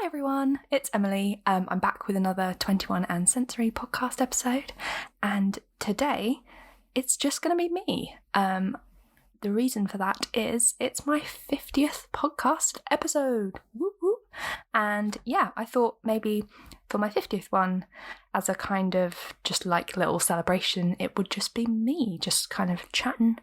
Hi everyone, it's Emily. I'm back with another 21 and Sensory podcast episode, and today it's just going to be me. The reason for that is it's my 50th podcast episode. Whoop whoop. And yeah, I thought maybe for my 50th one, as a kind of just like little celebration, it would just be me just kind of chatting,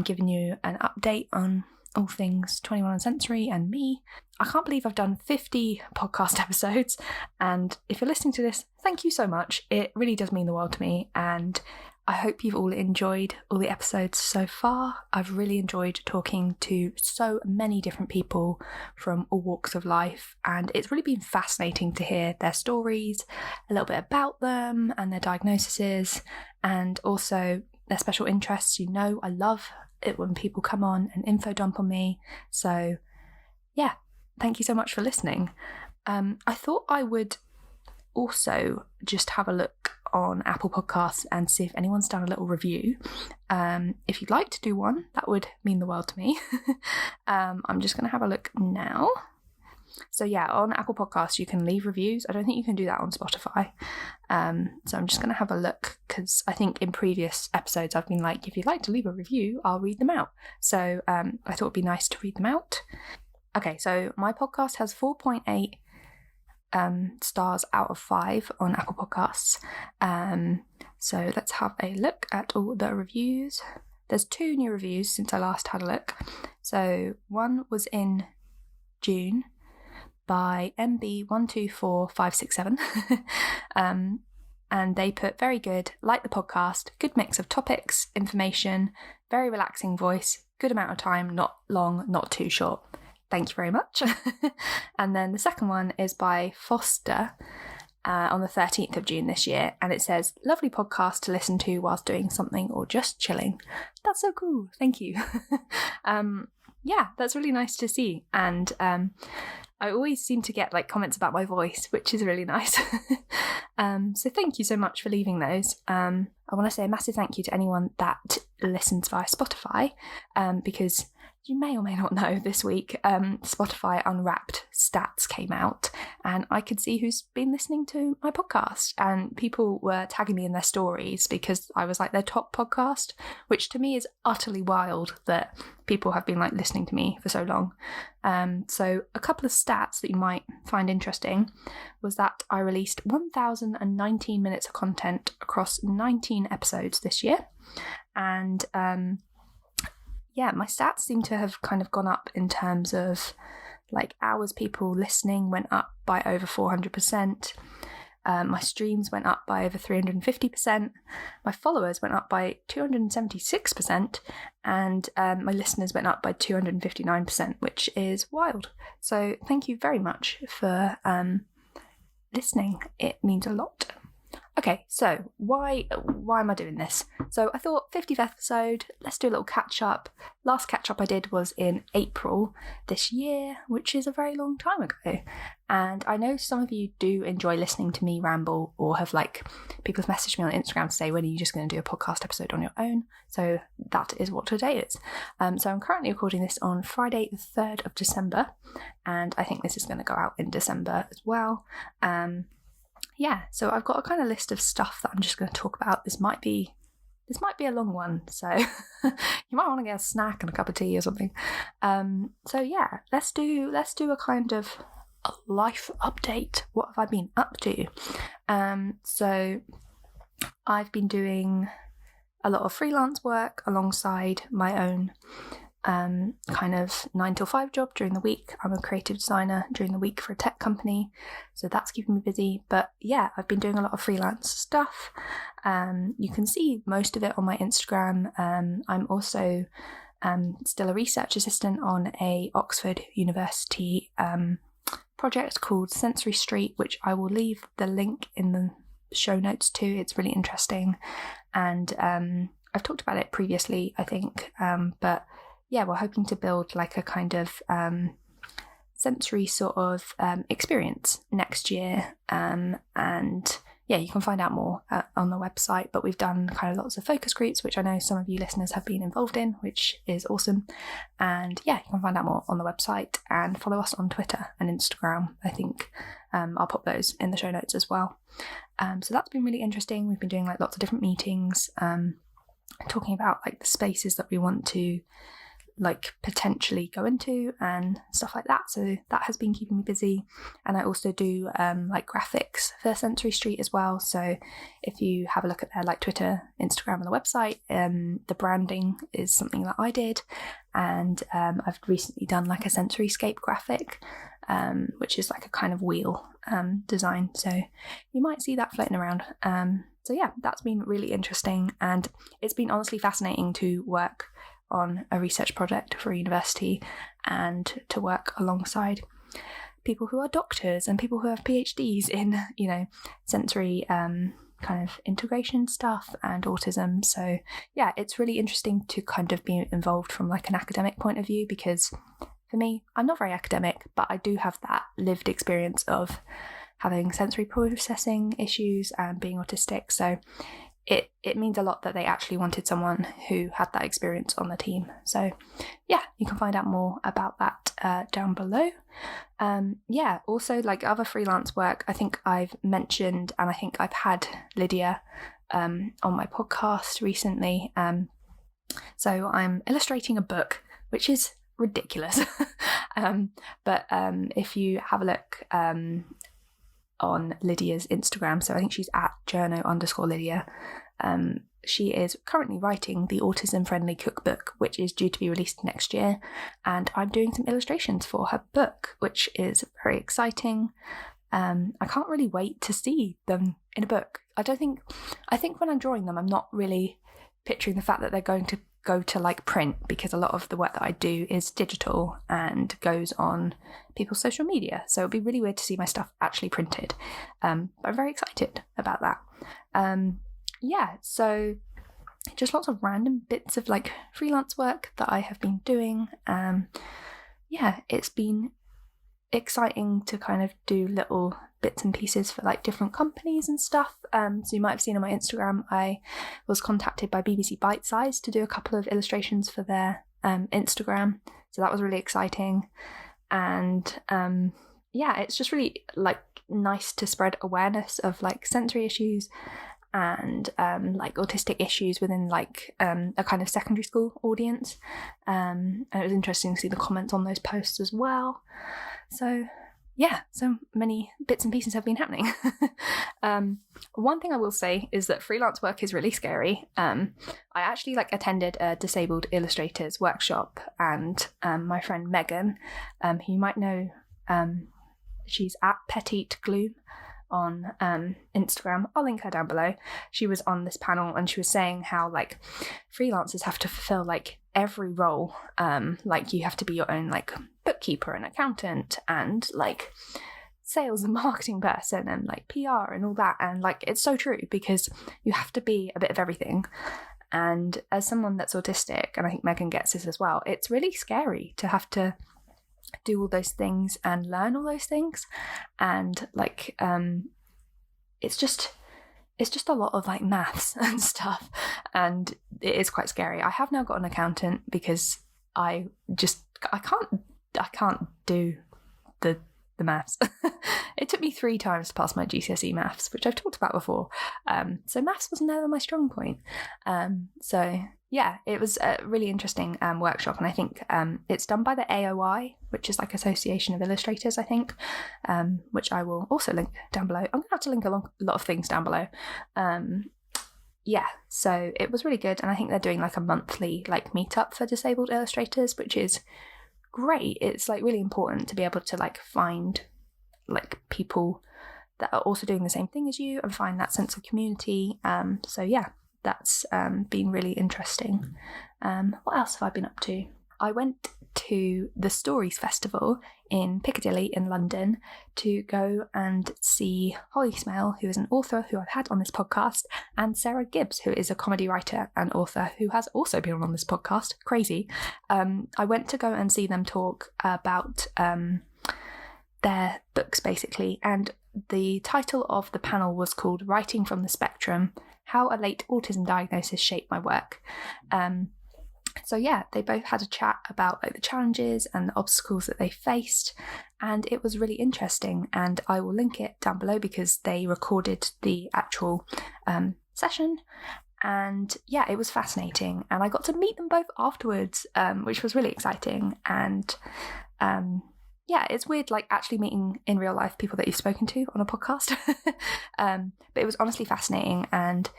giving you an update on all things 21 and Sensory and me. I can't believe I've done 50 podcast episodes, and if you're listening to this, thank you so much. It really does mean the world to me, and I hope you've all enjoyed all the episodes so far. I've really enjoyed talking to so many different people from all walks of life, and it's really been fascinating to hear their stories, a little bit about them and their diagnoses, and also their special interests. You know, I love it when people come on and info dump on me. So yeah, thank you so much for listening. I thought I would also just have a look on Apple Podcasts and see if anyone's done a little review. If you'd like to do one, that would mean the world to me. I'm just going to have a look now. So yeah, on Apple Podcasts you can leave reviews. I don't think you can do that on Spotify. So I'm just going to have a look, because I think in previous episodes I've been like, if you'd like to leave a review, I'll read them out. So I thought it'd be nice to read them out. Okay, so my podcast has 4.8 stars out of 5 on Apple Podcasts. So let's have a look at all the reviews. There's 2 new reviews since I last had a look. So one was in June by MB124567. And they put, very good, like the podcast, good mix of topics, information, very relaxing voice, good amount of time, not long, not too short. Thank you very much. And then the second one is by Foster on the 13th of June this year, and it says, lovely podcast to listen to whilst doing something or just chilling. That's so cool. Thank you. Yeah, that's really nice to see. And I always seem to get like comments about my voice, which is really nice. So thank you so much for leaving those. I want to say a massive thank you to anyone that listens via Spotify, because you may or may not know, this week Spotify Unwrapped stats came out, and I could see who's been listening to my podcast, and people were tagging me in their stories because I was like their top podcast, which to me is utterly wild that people have been like listening to me for so long. So a couple of stats that you might find interesting was that I released 1,019 minutes of content across 19 episodes this year, and yeah, my stats seem to have kind of gone up in terms of like hours people listening went up by over 400%. My streams went up by over 350%. My followers went up by 276%. And my listeners went up by 259%, which is wild. So thank you very much for listening. It means a lot. Okay, so why am I doing this? So I thought 50th episode, let's do a little catch up. Last catch up I did was in April this year, which is a very long time ago. And I know some of you do enjoy listening to me ramble, or have like, people have messaged me on Instagram to say, when are you just going to do a podcast episode on your own? So that is what today is. So I'm currently recording this on Friday the 3rd of December, and I think this is going to go out in December as well. Yeah, so I've got a kind of list of stuff that I'm just going to talk about. This might be a long one, so you might want to get a snack and a cup of tea or something. So yeah, let's do a kind of a life update. What have I been up to? So I've been doing a lot of freelance work alongside my own kind of 9 till 5 job during the week. I'm a creative designer during the week for a tech company, so that's keeping me busy. But yeah, I've been doing a lot of freelance stuff. You can see most of it on my Instagram. I'm also still a research assistant on a Oxford University project called Sensory Street, which I will leave the link in the show notes to. It's really interesting, and I've talked about it previously, I think, but yeah, we're hoping to build like a kind of sensory sort of experience next year, and yeah, you can find out more on the website, but we've done kind of lots of focus groups, which I know some of you listeners have been involved in, which is awesome. And yeah, you can find out more on the website and follow us on Twitter and Instagram. I think I'll pop those in the show notes as well. So that's been really interesting. We've been doing like lots of different meetings, talking about like the spaces that we want to like potentially go into and stuff like that. So that has been keeping me busy. And I also do like graphics for Sensory Street as well. So if you have a look at their like Twitter, Instagram and the website, the branding is something that I did. And I've recently done like a Sensoryscape graphic, which is like a kind of wheel design. So you might see that floating around. So yeah, that's been really interesting. And it's been honestly fascinating to work on a research project for a university and to work alongside people who are doctors and people who have PhDs in, you know, sensory kind of integration stuff and autism. So yeah, it's really interesting to kind of be involved from like an academic point of view, because for me, I'm not very academic, but I do have that lived experience of having sensory processing issues and being autistic. So it means a lot that they actually wanted someone who had that experience on the team. So yeah, you can find out more about that down below. Yeah, also like other freelance work, I think I've mentioned, and I think I've had Lydia on my podcast recently. So I'm illustrating a book, which is ridiculous. But if you have a look on Lydia's Instagram, so I think she's at journo_Lydia. She is currently writing the Autism Friendly Cookbook, which is due to be released next year, and I'm doing some illustrations for her book, which is very exciting. I can't really wait to see them in a book. I think when I'm drawing them, I'm not really picturing the fact that they're going to go to like print, because a lot of the work that I do is digital and goes on people's social media, so it'll be really weird to see my stuff actually printed. I'm very excited about that. Yeah, so just lots of random bits of like freelance work that I have been doing. Yeah, it's been exciting to kind of do little bits and pieces for like different companies and stuff. So you might have seen on my Instagram, I was contacted by BBC Bitesize to do a couple of illustrations for their Instagram. So that was really exciting. And yeah, it's just really like nice to spread awareness of like sensory issues and like autistic issues within like a kind of secondary school audience. And it was interesting to see the comments on those posts as well. So yeah, so many bits and pieces have been happening. One thing I will say is that freelance work is really scary. I actually like attended a disabled illustrators workshop, and my friend Megan, who you might know, she's at Petite Gloom on Instagram. I'll link her down below. She was on this panel and she was saying how like freelancers have to fulfill like every role. Like you have to be your own like bookkeeper and accountant and like sales and marketing person and like PR and all that. And like it's so true, because you have to be a bit of everything. And as someone that's autistic, and I think Megan gets this as well, it's really scary to have to do all those things and learn all those things. And like it's just a lot of like maths and stuff, and it is quite scary. I have now got an accountant because I can't do the maths. It took me 3 times to pass my GCSE maths, which I've talked about before. So maths was never my strong point. So yeah, it was a really interesting workshop, and I think it's done by the AOI, which is like Association of Illustrators, I think, which I will also link down below. I'm going to have to link a lot of things down below. Yeah, so it was really good, and I think they're doing like a monthly like meetup for disabled illustrators, which is great. It's like really important to be able to like find like people that are also doing the same thing as you and find that sense of community. So yeah, that's been really interesting. What else have I been up to? I went to the Stories Festival in Piccadilly in London to go and see Holly Smale, who is an author who I've had on this podcast, and Sarah Gibbs, who is a comedy writer and author who has also been on this podcast. Crazy. I went to go and see them talk about their books basically, and the title of the panel was called Writing from the Spectrum: How a Late Autism Diagnosis Shaped My Work. So yeah, they both had a chat about like the challenges and the obstacles that they faced, and it was really interesting, and I will link it down below because they recorded the actual session. And yeah, it was fascinating, and I got to meet them both afterwards, which was really exciting. And yeah, it's weird like actually meeting in real life people that you've spoken to on a podcast. But it was honestly fascinating, and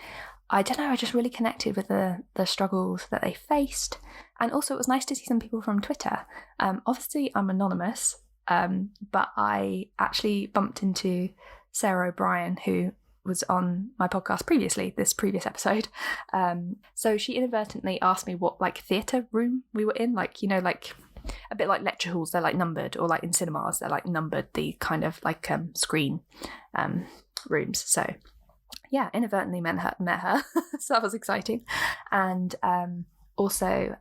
I don't know, I just really connected with the struggles that they faced. And also it was nice to see some people from Twitter. Obviously I'm anonymous, but I actually bumped into Sarah O'Brien, who was on my podcast previously, this previous episode. So she inadvertently asked me what like theatre room we were in, like, you know, like a bit like lecture halls, they're like numbered, or like in cinemas, they're like numbered, the kind of like screen rooms. So yeah, inadvertently met her. So that was exciting. And also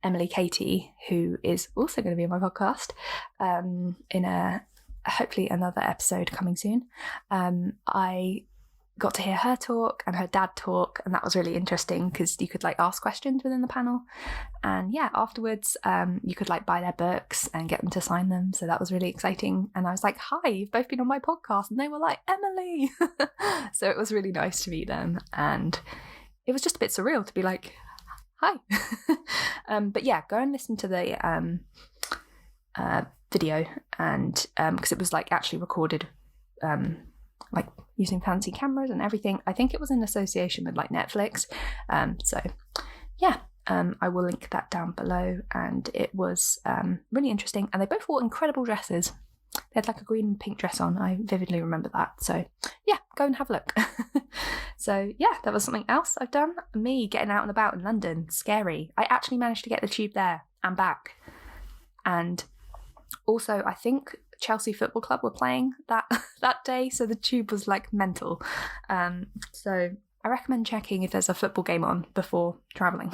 Emily Katie, who is also going to be on my podcast in a hopefully another episode coming soon. I got to hear her talk and her dad talk, and that was really interesting because you could like ask questions within the panel. And yeah, afterwards you could like buy their books and get them to sign them, so that was really exciting. And I was like, hi, you've both been on my podcast, and they were like, Emily. So it was really nice to meet them, and it was just a bit surreal to be like, hi. But yeah, go and listen to the video, and because it was like actually recorded like using fancy cameras and everything. I think it was in association with like Netflix. So yeah, I will link that down below, and it was really interesting, and they both wore incredible dresses. They had like a green and pink dress on. I vividly remember that. So yeah, go and have a look. So yeah, that was something else I've done. Me getting out and about in London, scary. I actually managed to get the tube there and back. And also, I think Chelsea Football Club were playing that day, so the tube was like mental. So I recommend checking if there's a football game on before travelling.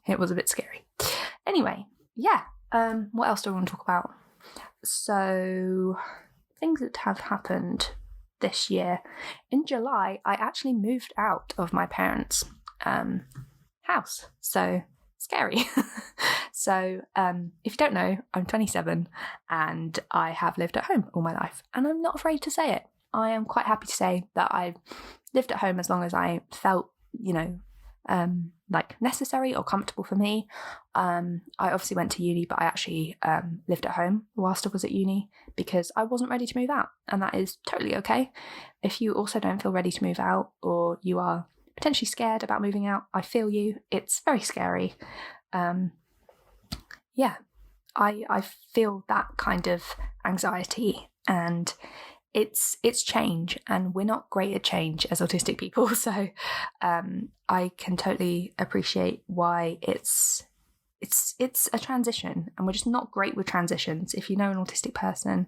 It was a bit scary. Anyway, yeah. What else do I want to talk about? So, things that have happened this year. In July, I actually moved out of my parents' house. So, scary. So, if you don't know, I'm 27 and I have lived at home all my life, and I'm not afraid to say it. I am quite happy to say that I've lived at home as long as I felt, you know, like necessary or comfortable for me. I obviously went to uni, but I actually lived at home whilst I was at uni because I wasn't ready to move out, and that is totally okay. If you also don't feel ready to move out, or you are potentially scared about moving out, I feel you. It's very scary. Yeah, I feel that kind of anxiety, and it's change, and we're not great at change as autistic people. So I can totally appreciate why it's a transition, and we're just not great with transitions. If you know an autistic person,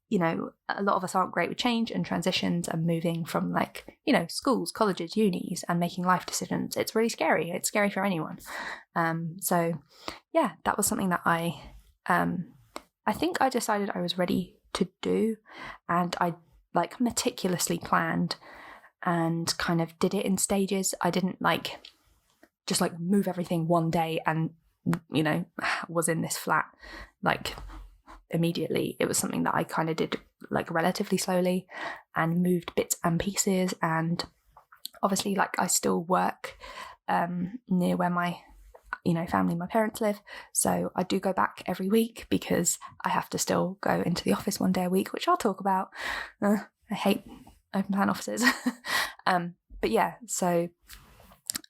you know, a lot of us aren't great with change and transitions and moving from, like, you know, schools, colleges, unis, and making life decisions. It's really scary. It's scary for anyone. So yeah, that was something that I think I decided I was ready to do, and I like meticulously planned and kind of did it in stages. I didn't like just like move everything one day and, you know, was in this flat like immediately. It was something that I kind of did like relatively slowly and moved bits and pieces. And obviously, like, I still work near where my, you know, family, my parents live, so I do go back every week because I have to still go into the office one day a week, which I'll talk about. I hate open plan offices. But yeah, so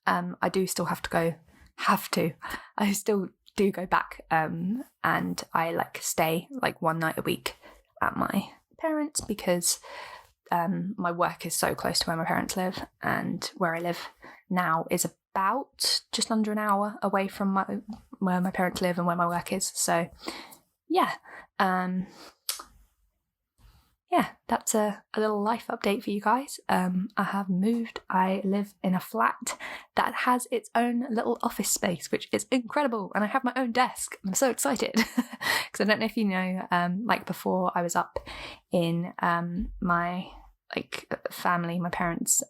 I do still I still do go back, and I like stay like one night a week at my parents because my work is so close to where my parents live, and where I live now is about just under an hour away from where my parents live and where my work is. So yeah, yeah, that's a little life update for you guys. I have moved. I live in a flat that has its own little office space, which is incredible. And I have my own desk. I'm so excited because I don't know if you know, like before I was up in my family, my parents'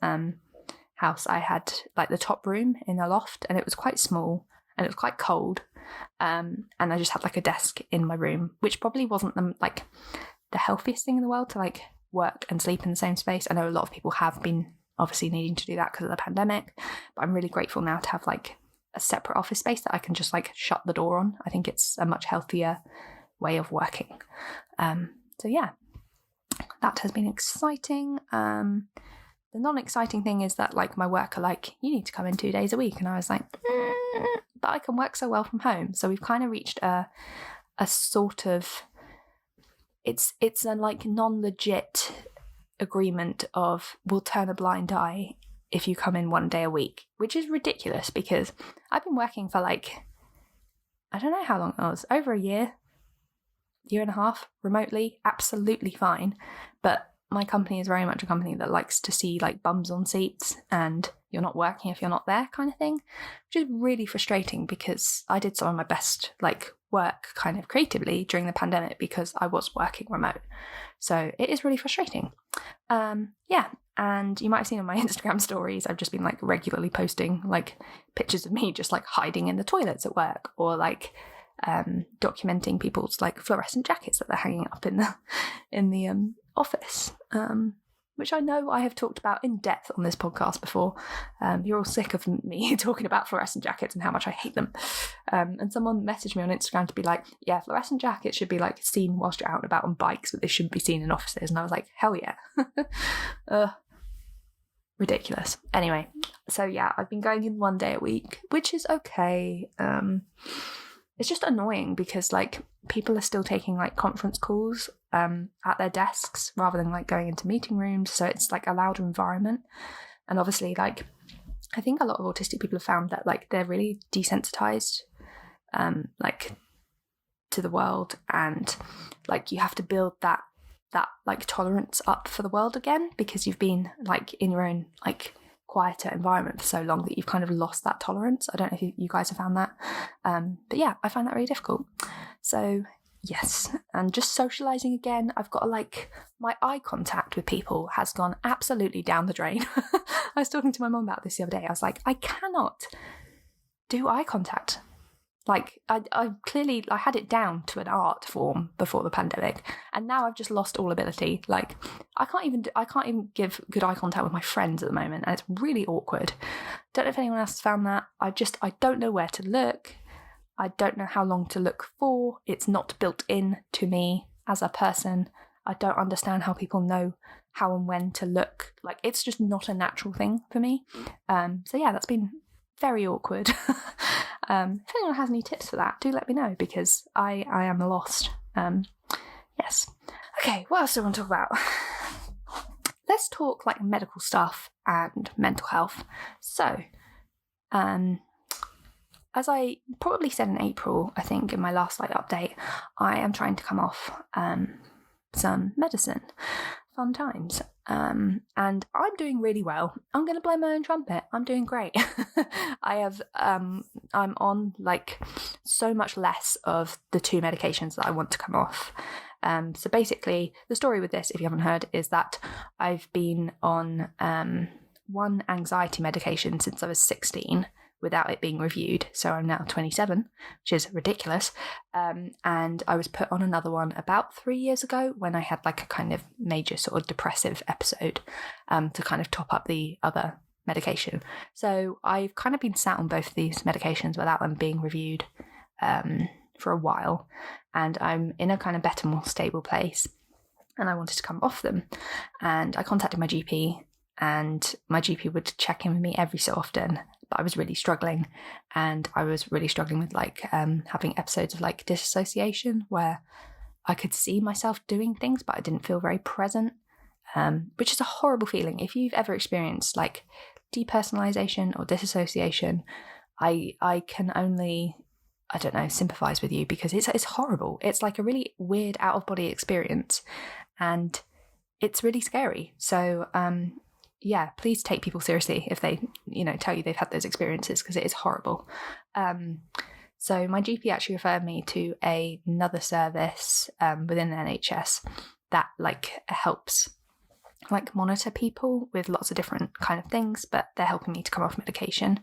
house, I had like the top room in a loft, and it was quite small and it was quite cold. And I just had like a desk in my room, which probably wasn't the healthiest thing in the world to like work and sleep in the same space. I know a lot of people have been obviously needing to do that because of the pandemic, but I'm really grateful now to have like a separate office space that I can just like shut the door on. I think it's a much healthier way of working. So yeah, that has been exciting. The non-exciting thing is that like my work are like, you need to come in 2 days a week, and I was like, but I can work so well from home. So we've kind of reached a sort of, it's a like non-legit agreement of we'll turn a blind eye if you come in 1 day a week, which is ridiculous because I've been working for like, I don't know how long it was, over a year and a half remotely, absolutely fine. But my company is very much a company that likes to see like bums on seats and you're not working if you're not there kind of thing, which is really frustrating because I did some of my best like work kind of creatively during the pandemic because I was working remote. So it is really frustrating. Yeah, and you might have seen on my Instagram stories, I've just been like regularly posting like pictures of me just like hiding in the toilets at work, or like documenting people's like fluorescent jackets that they're hanging up in the office, which I know I have talked about in depth on this podcast before. You're all sick of me talking about fluorescent jackets and how much I hate them. And someone messaged me on Instagram to be like, yeah, fluorescent jackets should be like seen whilst you're out and about on bikes, but they shouldn't be seen in offices. And I was like, hell yeah. Ridiculous. Anyway, so yeah, I've been going in 1 day a week, which is okay. It's just annoying because like people are still taking like conference calls at their desks rather than like going into meeting rooms, so it's like a louder environment. And obviously like I think a lot of autistic people have found that like they're really desensitized like to the world, and like you have to build that like tolerance up for the world again because you've been like in your own like quieter environment for so long that you've kind of lost that tolerance. I don't know if you guys have found that, but yeah, I find that really difficult. So yes, and just socializing again, I've got like my eye contact with people has gone absolutely down the drain. I was talking to my mum about this the other day. I was like, I cannot do eye contact. Like I clearly I had it down to an art form before the pandemic, and now I've just lost all ability. Like I can't even give good eye contact with my friends at the moment, and it's really awkward. Don't know if anyone else has found that. I don't know where to look. I don't know how long to look for. It's not built in to me as a person. I don't understand how people know how and when to look. Like it's just not a natural thing for me. So yeah, that's been very awkward. If anyone has any tips for that, do let me know because I am lost. Yes. Okay, what else do I want to talk about? Let's talk like medical stuff and mental health. So, as I probably said in April, I think in my last like update, I am trying to come off some medicine. Fun times. And I'm doing really well. I'm going to blow my own trumpet. I'm doing great. I'm on like so much less of the 2 medications that I want to come off. So basically the story with this, if you haven't heard, is that I've been on 1 anxiety medication since I was 16 without it being reviewed. So I'm now 27, which is ridiculous. And I was put on another one about 3 years ago when I had like a kind of major sort of depressive episode to kind of top up the other medication. So I've kind of been sat on both of these medications without them being reviewed for a while. And I'm in a kind of better, more stable place. And I wanted to come off them. And I contacted my GP, and my GP would check in with me every so often. But I was really struggling, and I was really struggling with like having episodes of like disassociation where I could see myself doing things but I didn't feel very present, which is a horrible feeling. If you've ever experienced like depersonalization or disassociation, I can only, I don't know, sympathize with you because it's horrible. It's like a really weird out of body experience, and it's really scary. So yeah, please take people seriously if they, tell you they've had those experiences, because it is horrible. So my GP actually referred me to another service within the NHS that helps monitor people with lots of different kind of things, but they're helping me to come off medication.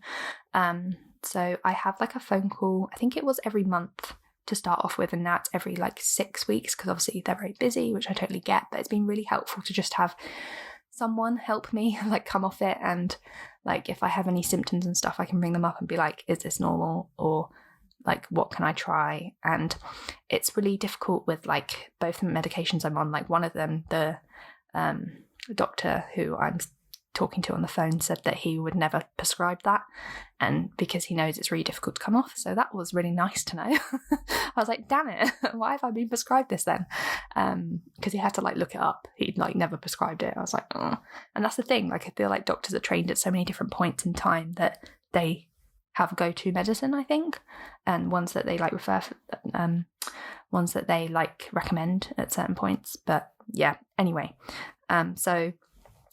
So I have a phone call, I think it was every month to start off with, and now it's every 6 weeks, because obviously they're very busy, which I totally get, but it's been really helpful to just have someone help me come off it. And if I have any symptoms and stuff, I can bring them up and be like, is this normal, or what can I try? And it's really difficult with both the medications I'm on. One of them, the doctor who I'm talking to on the phone said that he would never prescribe that, and because he knows it's really difficult to come off. So that was really nice to know. I was like, damn it, why have I been prescribed this then? Because he had to look it up. He'd never prescribed it. I was like, oh. And that's the thing, I feel like doctors are trained at so many different points in time that they have go-to medicine, I think, and ones that they refer ones that they recommend at certain points. But yeah, anyway, so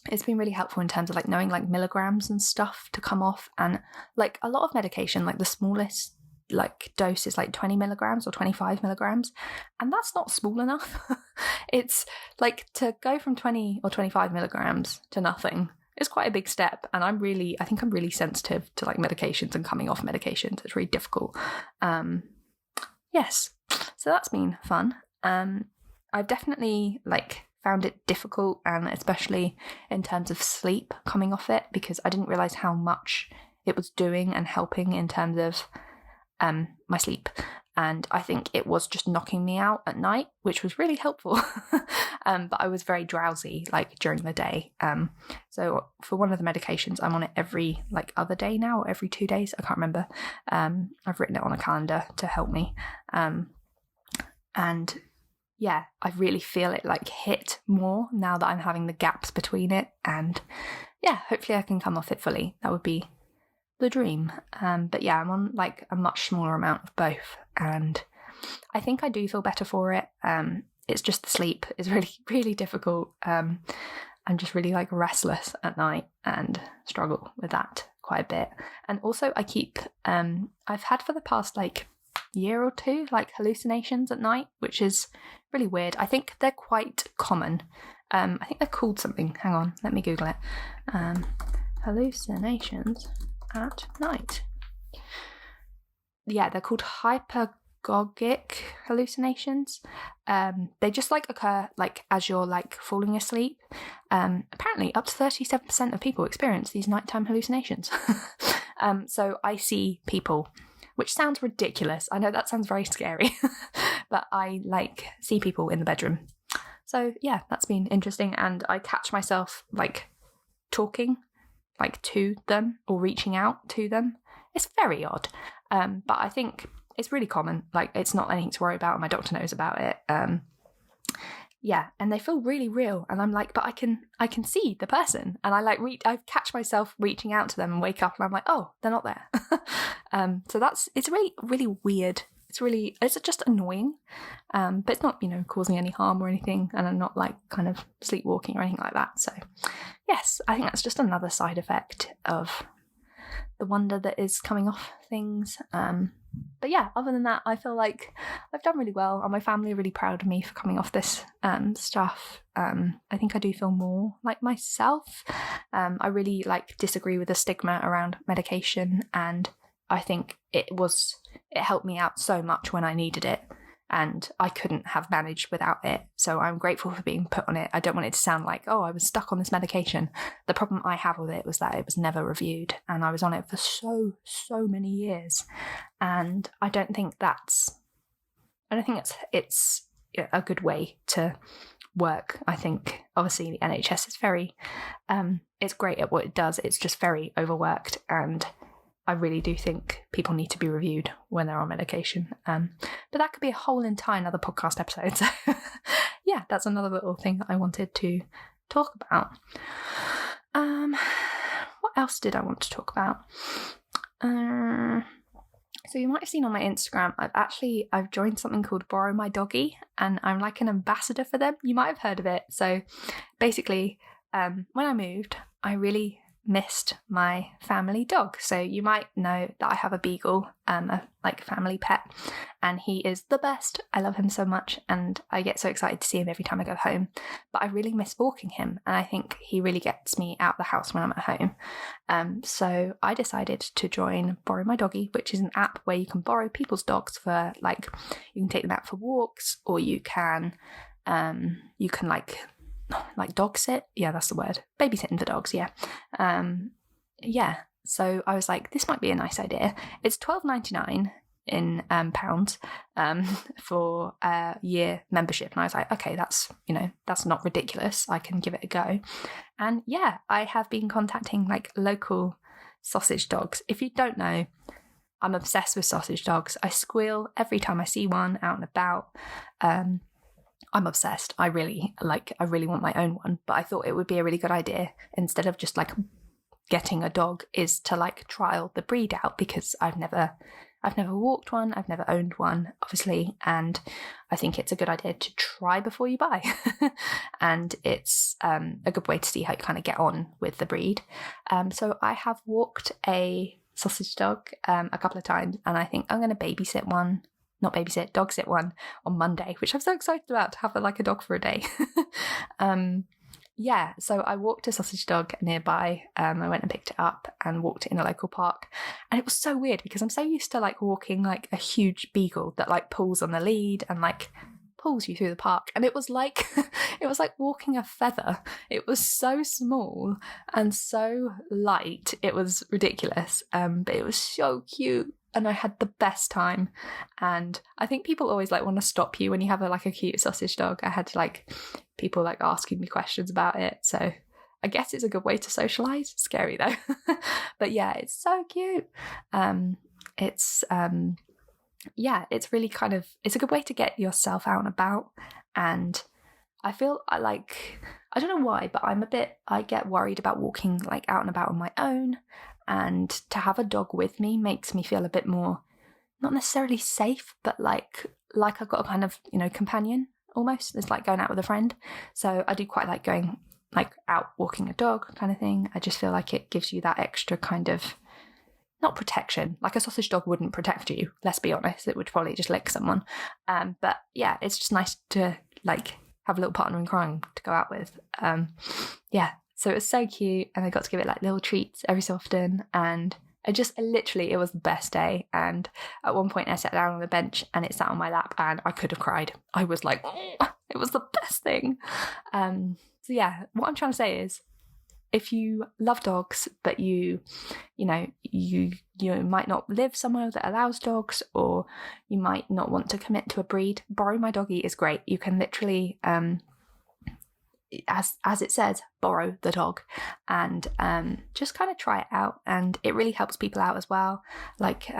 it's been really helpful in terms of knowing milligrams and stuff to come off. And a lot of medication, the smallest dose is 20 milligrams or 25 milligrams, and that's not small enough. It's to go from 20 or 25 milligrams to nothing is quite a big step, and I think I'm really sensitive to medications and coming off medications. It's really difficult. Yes, so that's been fun. I've definitely found it difficult, and especially in terms of sleep coming off it, because I didn't realise how much it was doing and helping in terms of my sleep. And I think it was just knocking me out at night, which was really helpful. But I was very drowsy during the day. So for one of the medications, I'm on it every other day now, or every 2 days, I can't remember. I've written it on a calendar to help me. And yeah, I really feel it hit more now that I'm having the gaps between it. And yeah, hopefully I can come off it fully. That would be the dream. But yeah, I'm on a much smaller amount of both, and I think I do feel better for it. It's just the sleep is really, really difficult. I'm just really restless at night and struggle with that quite a bit. And also I keep I've had for the past year or two hallucinations at night, which is really weird. I think they're quite common. I think they're called something. Hang on, let me Google it. Hallucinations at night. Yeah, they're called hypergogic hallucinations. They just occur as you're falling asleep. Apparently up to 37% of people experience these nighttime hallucinations. So I see people, which sounds ridiculous. I know that sounds very scary, but I see people in the bedroom. So yeah, that's been interesting, and I catch myself talking to them or reaching out to them. It's very odd, but I think it's really common. It's not anything to worry about. My doctor knows about it. Yeah, and they feel really real, and I'm but I can see the person, and I catch myself reaching out to them and wake up, and I'm oh, they're not there. So it's really, really weird. It's just annoying, but it's not causing any harm or anything, and I'm not kind of sleepwalking or anything like that. So yes, I think that's just another side effect of the wonder that is coming off things. But yeah, other than that, I feel I've done really well, and my family are really proud of me for coming off this stuff. I think I do feel more like myself. I really disagree with the stigma around medication, and I think it helped me out so much when I needed it, and I couldn't have managed without it. So I'm grateful for being put on it. I don't want it to sound oh, I was stuck on this medication. The problem I have with it was that it was never reviewed, and I was on it for so many years, and I don't think it's a good way to work. I think obviously the NHS is very it's great at what it does. It's just very overworked, and I really do think people need to be reviewed when they're on medication. But that could be a whole entire another podcast episode. So yeah, that's another little thing that I wanted to talk about. What else did I want to talk about? So you might have seen on my Instagram, I've joined something called Borrow My Doggy, and I'm like an ambassador for them. You might have heard of it. So basically, when I moved, I really missed my family dog. So you might know that I have a beagle, a like family pet, and he is the best. I love him so much, and I get so excited to see him every time I go home. But I really miss walking him, and I think he really gets me out of the house when I'm at home. So I decided to join Borrow My Doggy, which is an app where you can borrow people's dogs for like, you can take them out for walks, or you can like dog sit. Yeah, that's the word. Babysitting for dogs. Yeah. Yeah. So I was like, this might be a nice idea. It's $12.99 in pounds for a year membership, and I was like, okay, that's not ridiculous. I can give it a go. And yeah, I have been contacting like local sausage dogs. If you don't know, I'm obsessed with sausage dogs. I squeal every time I see one out and about. I'm obsessed. I really want my own one, but I thought it would be a really good idea, instead of just like getting a dog, is to like trial the breed out, because I've never walked one, I've never owned one, obviously, and I think it's a good idea to try before you buy. And it's a good way to see how you kind of get on with the breed. So I have walked a sausage dog a couple of times, and I think I'm going to dog sit one on Monday, which I'm so excited about, to have like a dog for a day. Yeah, so I walked a sausage dog nearby. I went and picked it up and walked it in a local park. And it was so weird, because I'm so used to like walking like a huge beagle that like pulls on the lead and like pulls you through the park. And it was like walking a feather. It was so small and so light. It was ridiculous. But it was so cute. And I had the best time. And I think people always like want to stop you when you have a cute sausage dog. I had like people like asking me questions about it. So I guess it's a good way to socialise. Scary though. But yeah, it's so cute. It's really kind of, it's a good way to get yourself out and about. And I feel I don't know why, but I get worried about walking like out and about on my own. And to have a dog with me makes me feel a bit more, not necessarily safe, but like I've got a kind of, companion almost. It's like going out with a friend. So I do quite like going like out walking a dog kind of thing. I just feel like it gives you that extra kind of, not protection. Like a sausage dog wouldn't protect you, let's be honest. It would probably just lick someone. But yeah, it's just nice to like have a little partner in crime to go out with. Yeah. So it was so cute, and I got to give it like little treats every so often, and it was the best day. And at one point I sat down on the bench and it sat on my lap, and I could have cried. I was like, oh, it was the best thing. So yeah, what I'm trying to say is, if you love dogs, but you might not live somewhere that allows dogs, or you might not want to commit to a breed, Borrow My Doggy is great. You can literally, as it says, borrow the dog, and just kind of try it out. And it really helps people out as well. Like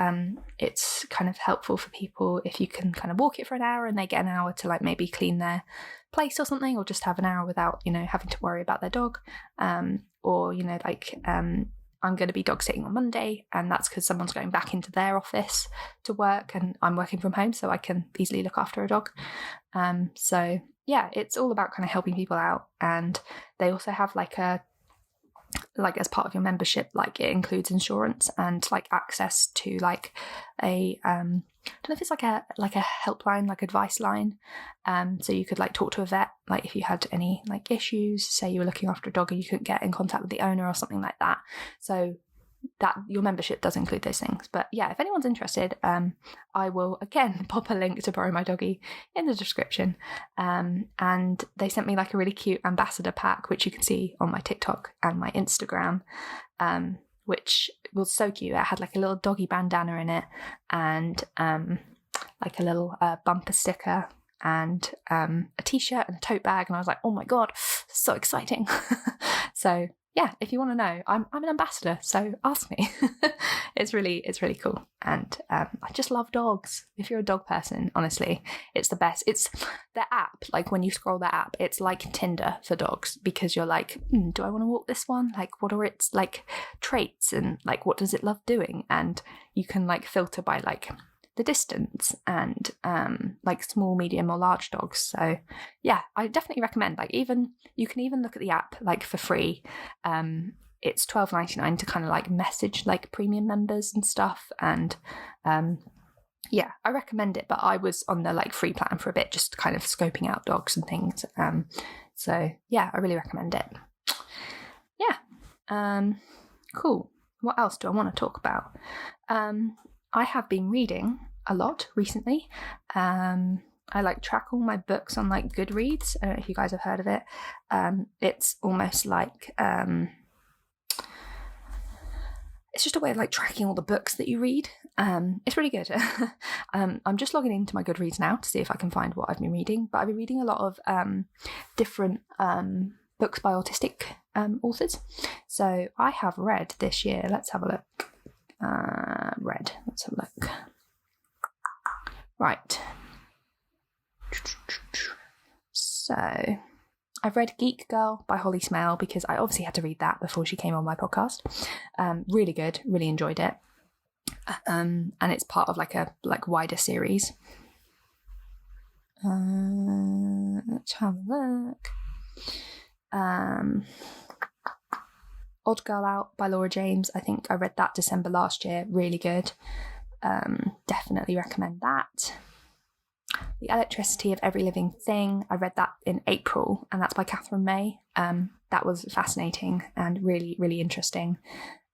it's kind of helpful for people if you can kind of walk it for an hour and they get an hour to like maybe clean their place or something, or just have an hour without having to worry about their dog. Or I'm going to be dog sitting on Monday, and that's because someone's going back into their office to work, and I'm working from home, so I can easily look after a dog. So yeah, it's all about kind of helping people out. And they also have as part of your membership, like it includes insurance and like access to like a I don't know if it's like a helpline, like advice line. So you could like talk to a vet, like if you had any like issues, say you were looking after a dog and you couldn't get in contact with the owner or something like that. So that your membership does include those things. But yeah, if anyone's interested, I will again pop a link to Borrow My Doggy in the description. And they sent me like a really cute ambassador pack, which you can see on my TikTok and my Instagram, which was so cute. It had like a little doggy bandana in it, and like a little bumper sticker, and a t-shirt and a tote bag. And I was like, oh my god, so exciting. So yeah, if you want to know, I'm an ambassador, so ask me. It's really cool, and I just love dogs. If you're a dog person, honestly, it's the best. It's their app. Like when you scroll their app, it's like Tinder for dogs, because you're like, do I want to walk this one? Like, what are its like traits, and like what does it love doing? And you can like filter by like the distance and like small, medium or large dogs. So yeah, I definitely recommend, like, even you can even look at the app like for free. It's $12.99 to kind of like message like premium members and stuff, and yeah, I recommend it. But I was on the like free plan for a bit, just kind of scoping out dogs and things. So yeah, I really recommend it. Yeah. Cool. What else do I want to talk about? I have been reading a lot recently. I like track all my books on like Goodreads. I don't know if you guys have heard of it. It's almost like it's just a way of like tracking all the books that you read. It's really good. I'm just logging into my Goodreads now to see if I can find what I've been reading. But I've been reading a lot of different books by autistic authors. So I have read this year. Let's have a look. Let's have a look. Right. So I've read Geek Girl by Holly Smale, because I obviously had to read that before she came on my podcast. Really good, really enjoyed it. And it's part of like a wider series. Let's have a look. Odd Girl Out by Laura James. I think I read that December last year. Really good. Definitely recommend that. The Electricity of Every Living Thing. I read that in April, and that's by Katherine May. That was fascinating and really, really interesting.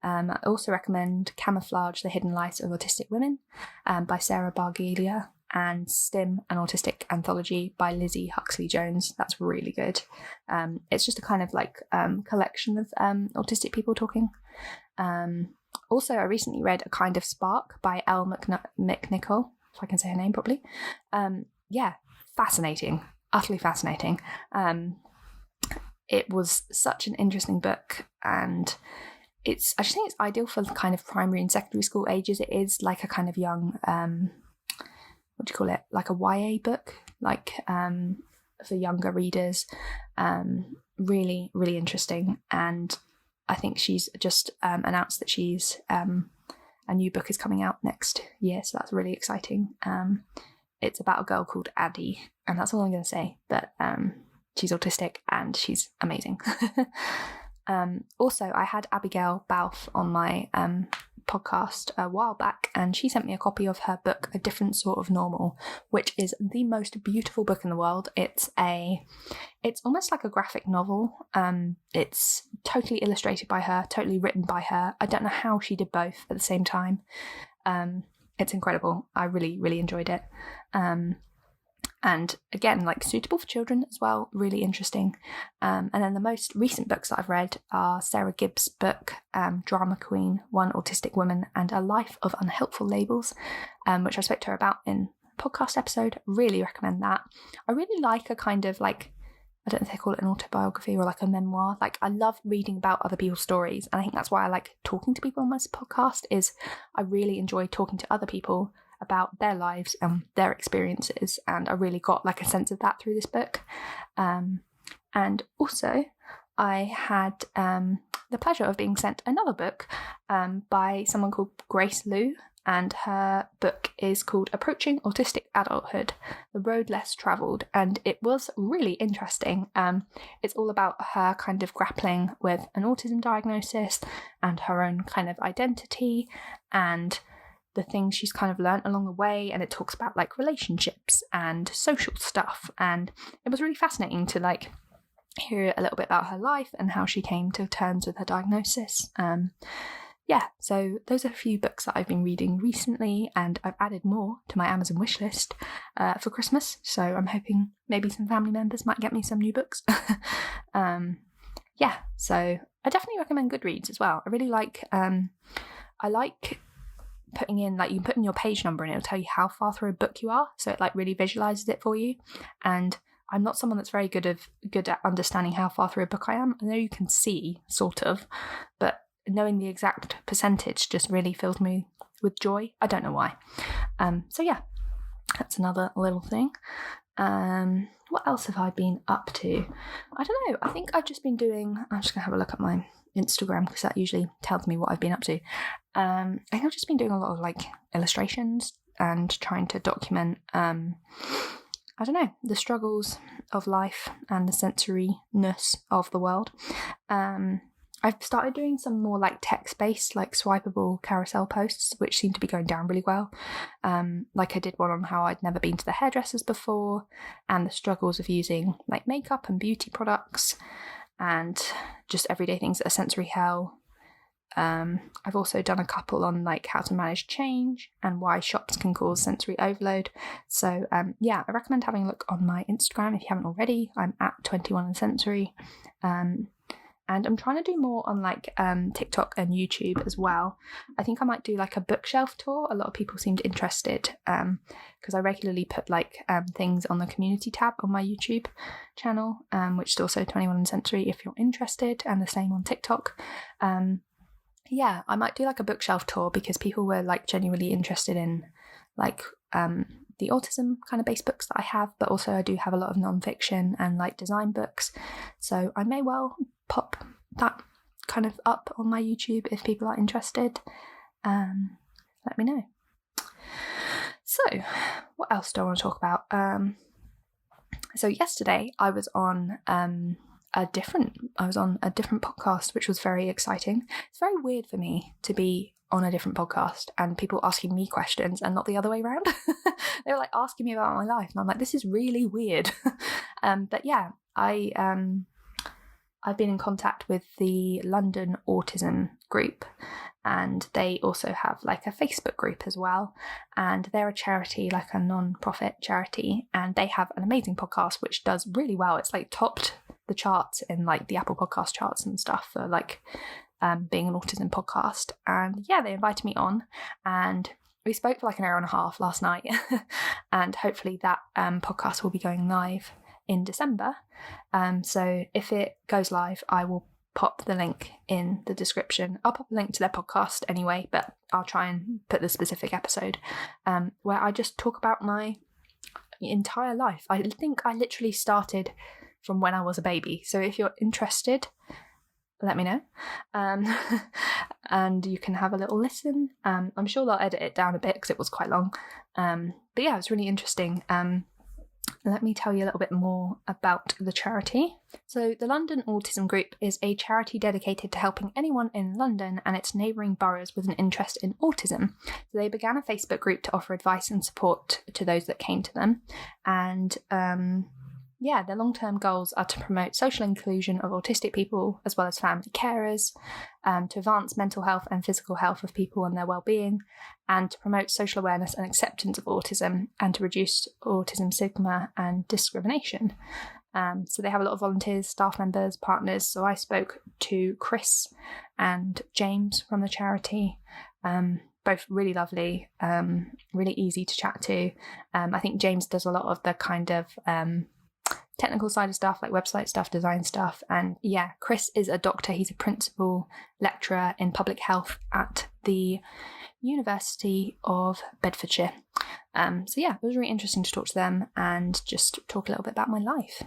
I also recommend Camouflage, The Hidden Lives of Autistic Women by Sarah Bargiela, and Stim, an Autistic Anthology by Lizzie Huxley Jones. That's really good. It's just a kind of like collection of autistic people talking. Also, I recently read A Kind of Spark by Elle McNicoll, if I can say her name properly. Yeah, fascinating, utterly fascinating. It was such an interesting book, and I just think it's ideal for kind of primary and secondary school ages. It is like a kind of young, what do you call it? Like a YA book, like for younger readers. Really, really interesting. And I think she's just announced that she's a new book is coming out next year, so that's really exciting. It's about a girl called Addie, and that's all I'm going to say. But she's autistic and she's amazing. Also, I had Abigail Balfe on my podcast a while back, and she sent me a copy of her book A Different Sort of Normal, which is the most beautiful book in the world. It's almost like a graphic novel. It's totally illustrated by her, totally written by her. I don't know how she did both at the same time. It's incredible. I really, really enjoyed it. And again, like suitable for children as well, really interesting. And then the most recent books that I've read are Sarah Gibbs' book, Drama Queen, One Autistic Woman and a Life of Unhelpful Labels, which I spoke to her about in a podcast episode. Really recommend that. I really like a kind of like, I don't know if they call it an autobiography or like a memoir. Like, I love reading about other people's stories, and I think that's why I like talking to people on this podcast. Is I really enjoy talking to other people about their lives and their experiences, and I really got like a sense of that through this book. And also I had the pleasure of being sent another book by someone called Grace Liu, and her book is called Approaching Autistic Adulthood, The Road Less Travelled, and it was really interesting. It's all about her kind of grappling with an autism diagnosis and her own kind of identity and the things she's kind of learnt along the way, and it talks about like relationships and social stuff, and it was really fascinating to like hear a little bit about her life and how she came to terms with her diagnosis. Yeah, so those are a few books that I've been reading recently, and I've added more to my Amazon wishlist for Christmas, so I'm hoping maybe some family members might get me some new books. Yeah, so I definitely recommend Goodreads as well. I really like, I like putting in, like, you can put in your page number and it'll tell you how far through a book you are, so it like really visualizes it for you. And I'm not someone that's very good at understanding how far through a book I am. I know you can see, sort of, but knowing the exact percentage just really fills me with joy. I don't know why. So yeah, that's another little thing. What else have I been up to? I don't know. I think I've just been doing... I'm just going to have a look at my Instagram because that usually tells me what I've been up to. I think I've just been doing a lot of like illustrations and trying to document, I don't know, the struggles of life and the sensoriness of the world. I've started doing some more like text-based, like swipeable carousel posts, which seem to be going down really well. Like I did one on how I'd never been to the hairdressers before, and the struggles of using like makeup and beauty products, and just everyday things that are sensory hell. I've also done a couple on like how to manage change and why shops can cause sensory overload. So yeah, I recommend having a look on my Instagram if you haven't already. I'm at 21 and sensory. And I'm trying to do more on like TikTok and YouTube as well. I think I might do like a bookshelf tour. A lot of people seemed interested because I regularly put like things on the community tab on my YouTube channel, which is also 21 and sensory if you're interested, and the same on TikTok. Yeah, I might do like a bookshelf tour because people were like genuinely interested in like the autism kind of based books that I have, but also I do have a lot of non-fiction and like design books. So I may well pop that kind of up on my YouTube if people are interested. Let me know. So what else do I want to talk about? So yesterday I was on a different podcast, which was very exciting. It's very weird for me to be on a different podcast and people asking me questions and not the other way around. They were like asking me about my life and I'm like, this is really weird. But yeah, I've been in contact with the London Autism group, and they also have like a Facebook group as well, and they're a charity, like a non-profit charity, and they have an amazing podcast which does really well. It's like topped the charts in like the Apple podcast charts and stuff for like being an autism podcast. And yeah, they invited me on and we spoke for like an hour and a half last night. And hopefully that podcast will be going live in December. So if it goes live, I will pop the link in the description. I'll pop a link to their podcast anyway, but I'll try and put the specific episode where I just talk about my entire life. I think I literally started from when I was a baby. So if you're interested, let me know. And you can have a little listen. I'm sure they'll edit it down a bit because it was quite long. But yeah, it was really interesting. Let me tell you a little bit more about the charity. So the London Autism Group is a charity dedicated to helping anyone in London and its neighbouring boroughs with an interest in autism. So they began a Facebook group to offer advice and support to those that came to them. And yeah, their long-term goals are to promote social inclusion of autistic people as well as family carers, to advance mental health and physical health of people and their well-being, and to promote social awareness and acceptance of autism, and to reduce autism stigma and discrimination. So they have a lot of volunteers, staff members, partners. So I spoke to Chris and James from the charity, both really lovely, really easy to chat to. I think James does a lot of the kind of technical side of stuff, like website stuff, design stuff. And yeah, Chris is a doctor. He's a principal lecturer in public health at the University of Bedfordshire. So yeah, it was really interesting to talk to them and just talk a little bit about my life.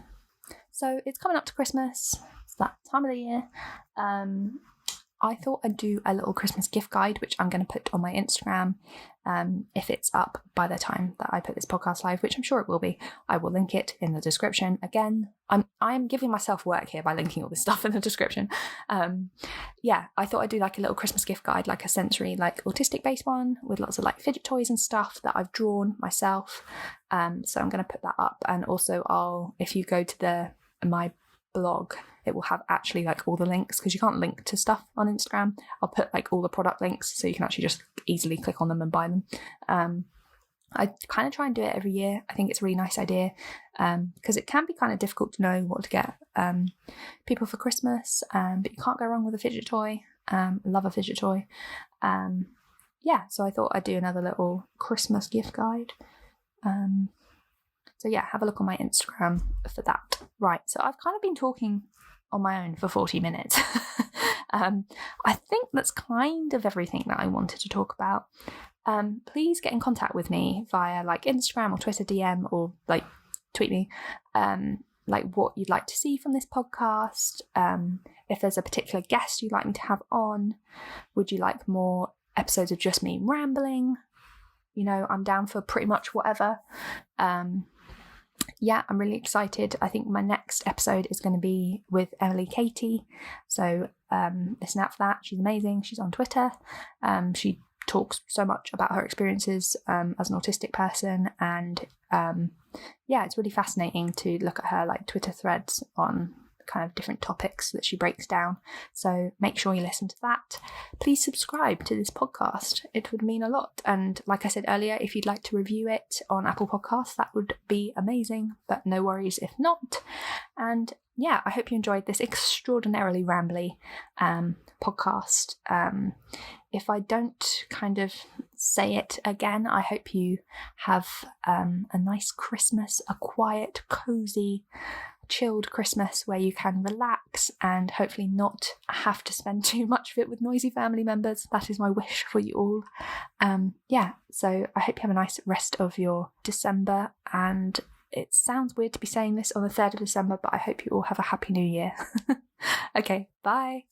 So it's coming up to Christmas. It's that time of the year. I thought I'd do a little Christmas gift guide, which I'm going to put on my Instagram if it's up by the time that I put this podcast live, which I'm sure it will be. I will link it in the description. Again, I'm giving myself work here by linking all this stuff in the description. Yeah, I thought I'd do like a little Christmas gift guide, like a sensory, like autistic based one with lots of like fidget toys and stuff that I've drawn myself. So I'm going to put that up. And also if you go to my blog, it will have actually like all the links, because you can't link to stuff on Instagram. I'll put like all the product links so you can actually just easily click on them and buy them. I kind of try and do it every year. I think it's a really nice idea because it can be kind of difficult to know what to get people for Christmas, but you can't go wrong with a fidget toy. Love a fidget toy. Yeah, so I thought I'd do another little Christmas gift guide. So yeah, have a look on my Instagram for that. Right, so I've kind of been talking on my own for 40 minutes. I think that's kind of everything that I wanted to talk about. Please get in contact with me via like Instagram or Twitter DM, or like tweet me like what you'd like to see from this podcast. If there's a particular guest you'd like me to have on, would you like more episodes of just me rambling? You know, I'm down for pretty much whatever. Yeah, I'm really excited. I think my next episode is going to be with Emily Katie. So listen out for that. She's amazing. She's on Twitter. She talks so much about her experiences as an autistic person, and yeah, it's really fascinating to look at her like Twitter threads on kind of different topics that she breaks down. So make sure you listen to that. Please subscribe to this podcast. It would mean a lot. And like I said earlier, if you'd like to review it on Apple Podcasts, that would be amazing, but no worries if not. And yeah, I hope you enjoyed this extraordinarily rambly podcast. If I don't kind of say it again, I hope you have a nice Christmas, a quiet, cozy, chilled Christmas where you can relax and hopefully not have to spend too much of it with noisy family members. That is my wish for you all. Yeah, so I hope you have a nice rest of your December, and it sounds weird to be saying this on the 3rd of December, but I hope you all have a happy new year. Okay, bye.